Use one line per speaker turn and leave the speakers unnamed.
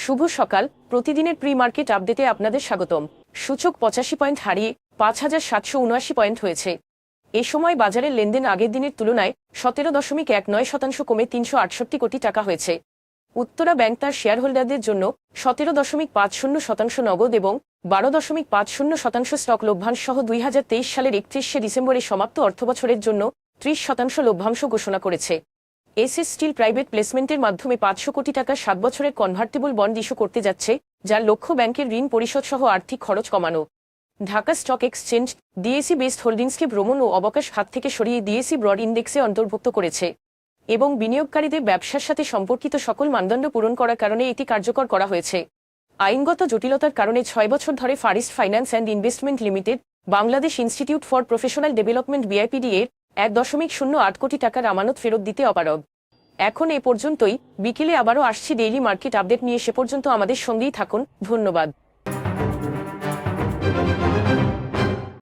শুভ সকাল। প্রতিদিনের pre market আপডেটে আপনাদের স্বাগতম। সূচক 85 পয়েন্ট হারিয়ে 5779 পয়েন্ট হয়েছে। এ সময় বাজারের লেনদেন আগের দিনের তুলনায় 17.19% কমে 368 কোটি টাকা হয়েছে। উত্তরা ব্যাংক তার শেয়ারহোল্ডারদের জন্য 17.50% নগদ এবং 12.50% স্টক লভ্যাংশ সহ 2023 সালের 31শে ডিসেম্বরে সমাপ্ত অর্থবছরের জন্য 30% লভ্যাংশ ঘোষণা করেছে। এসএস স্টিল প্রাইভেট প্লেসমেন্টের মাধ্যমে 500 কোটি টাকার 7 বছরের কনভার্টেবল বন্ড ইস্যু করতে যাচ্ছে, যার লক্ষ্য ব্যাংকের ঋণ পরিশোধ সহ আর্থিক খরচ কমানো। Dhaka stock exchange DAC based হোল্ডিংসকে ভ্রমণ ও অবকাশ হাত থেকে সরিয়ে ডিএসি ব্রড ইন্ডেক্সে অন্তর্ভুক্ত করেছে এবং বিনিয়োগকারীদের ব্যবসার সাথে সম্পর্কিত সকল মানদণ্ড পূরণ করার কারণে এটি কার্যকর করা হয়েছে। আইনগত জটিলতার কারণে 6 বছর ধরে first finance and investment limited, Bangladesh institute for professional development BIPD এর 1.08 কোটি টাকার আমানত ফেরত দিতে অপারগ। এখন এ পর্যন্তই। বিকেলে আবারও আসছি ডেইলি মার্কেট আপডেট নিয়ে। সে পর্যন্ত আমাদের সঙ্গেই থাকুন। ধন্যবাদ।